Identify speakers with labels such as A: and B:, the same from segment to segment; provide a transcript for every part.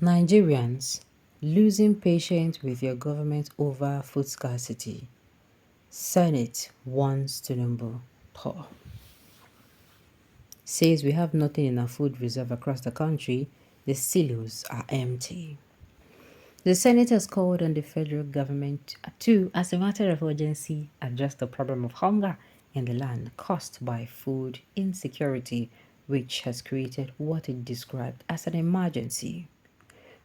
A: Nigerians losing patience with your government over food scarcity. Senate warns Tinubu. Paul says we have nothing in our food reserve across the country. The silos are empty. The Senate has called on the federal government to, as a matter of urgency, address the problem of hunger in the land caused by food insecurity, which has created what it described as an emergency.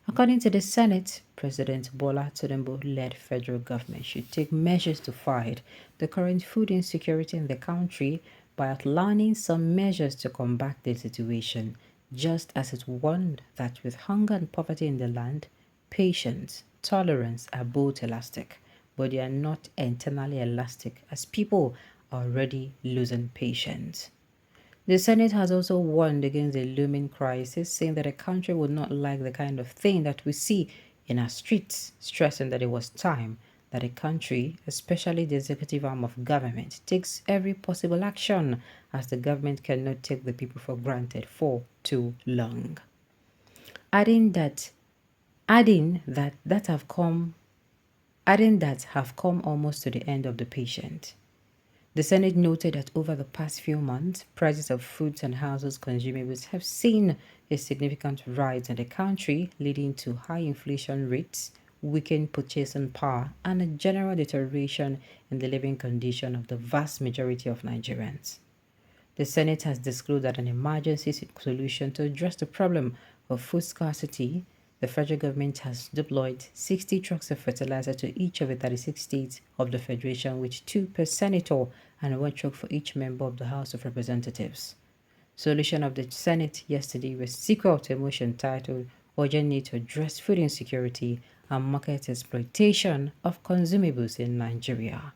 A: According to the Senate, President Bola Tinubu-led federal government should take measures to fight the current food insecurity in the country by outlining some measures to combat the situation, just as it warned that with hunger and poverty in the land, patience, tolerance are both elastic, but they are not internally elastic as people are already losing patience. The Senate has also warned against the looming crisis, saying that the country would not like the kind of thing that we see in our streets, stressing that it was time that the country, especially the executive arm of government, takes every possible action as the government cannot take the people for granted for too long. Adding that have come almost to the end of the patient. The Senate noted that over the past few months, prices of foods and household consumables have seen a significant rise in the country, leading to high inflation rates, weakened purchasing power, and a general deterioration in the living condition of the vast majority of Nigerians. The Senate has disclosed that an emergency solution to address the problem of food scarcity, the federal government has deployed 60 trucks of fertilizer to each of the 36 states of the federation, with 2 per senator and 1 truck for each member of the House of Representatives. Solution of the Senate yesterday was sequel to a motion titled Urgent Need to Address Food Insecurity and Market Exploitation of Consumables in Nigeria.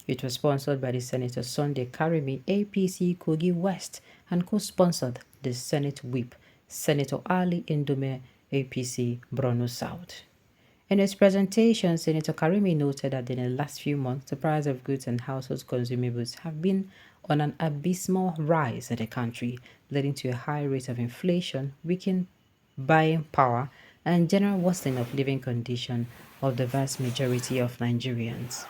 A: It was sponsored by the Senator Sunday Karimi, APC Kogi West, and co-sponsored the Senate Whip, Senator Ali Indome, APC Borno South. In his presentation, Senator Karimi noted that in the last few months, the price of goods and household consumables have been on an abysmal rise in the country, leading to a high rate of inflation, weakened buying power, and general worsening of living condition of the vast majority of Nigerians.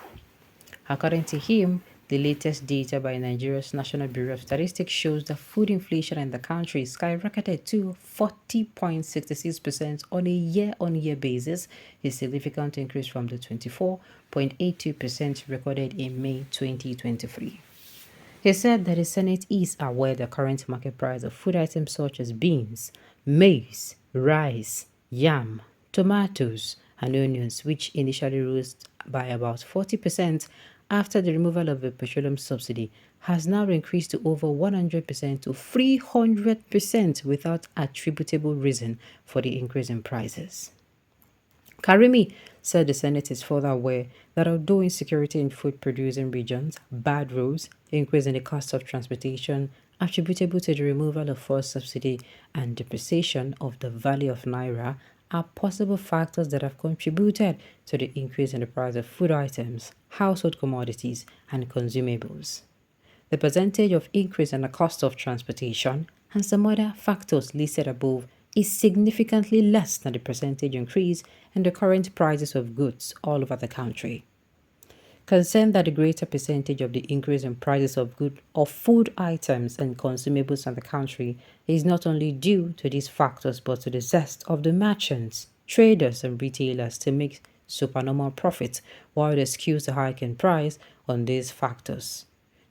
A: According to him, the latest data by Nigeria's National Bureau of Statistics shows that food inflation in the country skyrocketed to 40.66% on a year-on-year basis, a significant increase from the 24.82% recorded in May 2023. He said that the Senate is aware the current market price of food items such as beans, maize, rice, yam, tomatoes, and onions, which initially rose by about 40% after the removal of the petroleum subsidy, has now increased to over 100% to 300% without attributable reason for the increase in prices. Karimi said the Senate is further aware that although insecurity in food-producing regions, bad roads, increase in the cost of transportation attributable to the removal of fuel subsidy and depreciation of the value of naira are possible factors that have contributed to the increase in the price of food items, household commodities, and consumables. The percentage of increase in the cost of transportation and some other factors listed above is significantly less than the percentage increase in the current prices of goods all over the country. Concerned that the greater percentage of the increase in prices of food items and consumables in the country is not only due to these factors but to the zest of the merchants, traders, and retailers to make supernormal profits, while they skews the hike in price on these factors.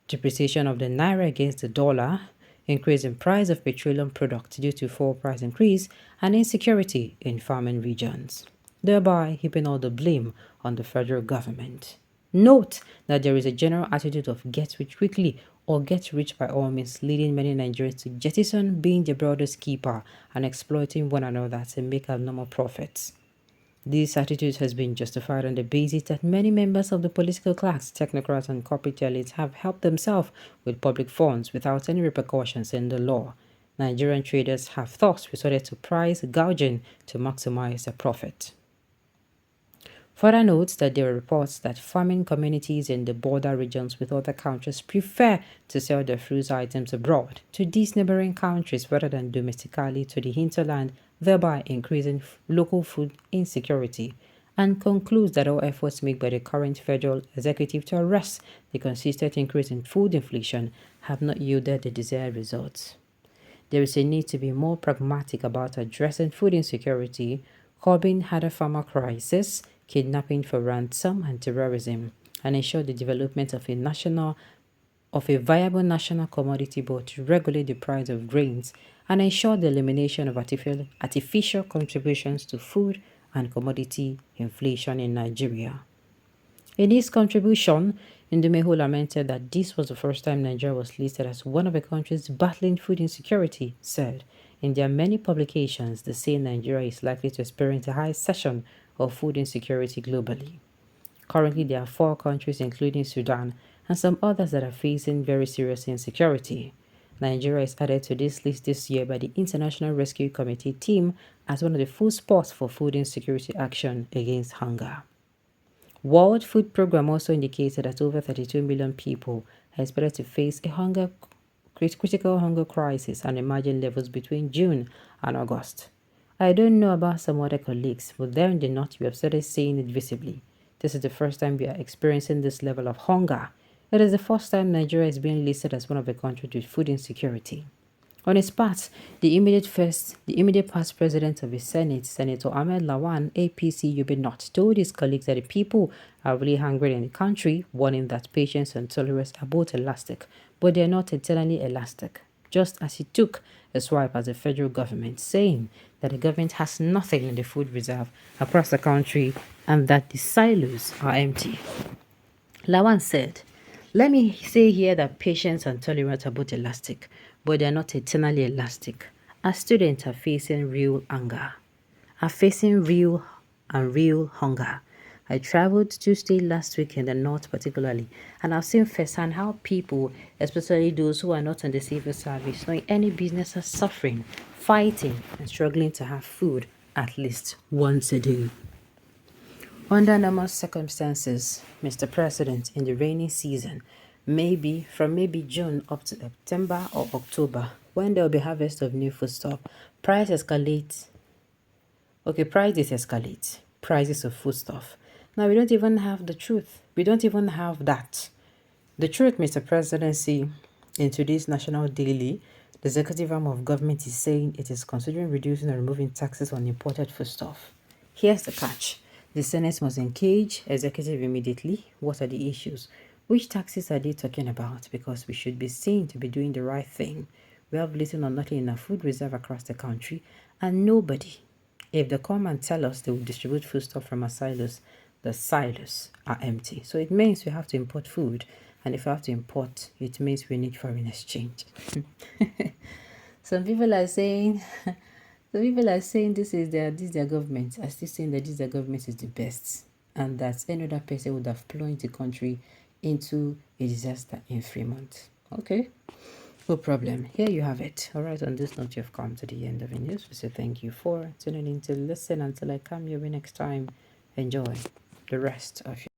A: Depreciation of the naira against the dollar, increase in price of petroleum products due to fuel price increase, and insecurity in farming regions, thereby heaping all the blame on the federal government. Note that there is a general attitude of get rich quickly or get rich by all means, leading many Nigerians to jettison being their brother's keeper and exploiting one another to make abnormal profits. This attitude has been justified on the basis that many members of the political class, technocrats, and corporate elites have helped themselves with public funds without any repercussions in the law. Nigerian traders have thus resorted to price gouging to maximize their profit. Further notes that there are reports that farming communities in the border regions with other countries prefer to sell their fruits items abroad to these neighboring countries rather than domestically to the hinterland, thereby increasing local food insecurity, and concludes that all efforts made by the current federal executive to arrest the consistent increase in food inflation have not yielded the desired results. There is a need to be more pragmatic about addressing food insecurity, curbing harder farmer crisis, kidnapping for ransom, and terrorism, and ensure the development of a viable national commodity board to regulate the price of grains and ensure the elimination of artificial contributions to food and commodity inflation in Nigeria. In his contribution, Ndumeho lamented that this was the first time Nigeria was listed as one of the countries battling food insecurity, said. In their many publications, they say Nigeria is likely to experience a high session of food insecurity globally. Currently, there are 4 countries, including Sudan, and some others that are facing very serious insecurity. Nigeria is added to this list this year by the International Rescue Committee team as one of the full spots for food insecurity action against hunger. World Food Programme also indicated that over 32 million people are expected to face a critical hunger crisis and emerging levels between June and August. I don't know about some other colleagues, but there in the north we have started seeing it visibly. This is the first time we are experiencing this level of hunger. It is the first time Nigeria is being listed as one of the countries with food insecurity. On his part, the immediate past president of the Senate, Senator Ahmed Lawan, APC Yobe North, told his colleagues that the people are really hungry in the country, warning that patience and tolerance are both elastic, but they are not eternally elastic. Just as he took a swipe at the federal government, saying that the government has nothing in the food reserve across the country and that the silos are empty. Lawan said, "Let me say here that patience and tolerance are both elastic, but they are not eternally elastic. Our students are facing real hunger, real hunger. I traveled to stay last week in the north particularly, and I've seen firsthand how people, especially those who are not on the civil service, nor in any business, are suffering, fighting, and struggling to have food at least once a day." Under normal circumstances, Mr. President, in the rainy season, maybe June up to September or October, when there will be harvest of new foodstuff, prices escalate. Prices of foodstuff. Now we don't even have the truth. We don't even have that. The truth, Mr. Presidency, in today's National Daily, the executive arm of government is saying it is considering reducing or removing taxes on imported foodstuff. Here's the catch. The Senate must engage executive immediately. What are the issues? Which taxes are they talking about? Because we should be seen to be doing the right thing. We have little or nothing in our food reserve across the country, and nobody, if they come and tell us they will distribute foodstuff from our silos, the silos are empty. So it means we have to import food, and if we have to import, it means we need foreign exchange. Some people are saying this is their government. I still saying that their government is the best, and that any other person would have plunged the country into a disaster in 3 months. Okay, no problem. Here you have it. All right, on this note, you've come to the end of the news. We say thank you for tuning in to listen. Until I come your way next time, enjoy the rest of your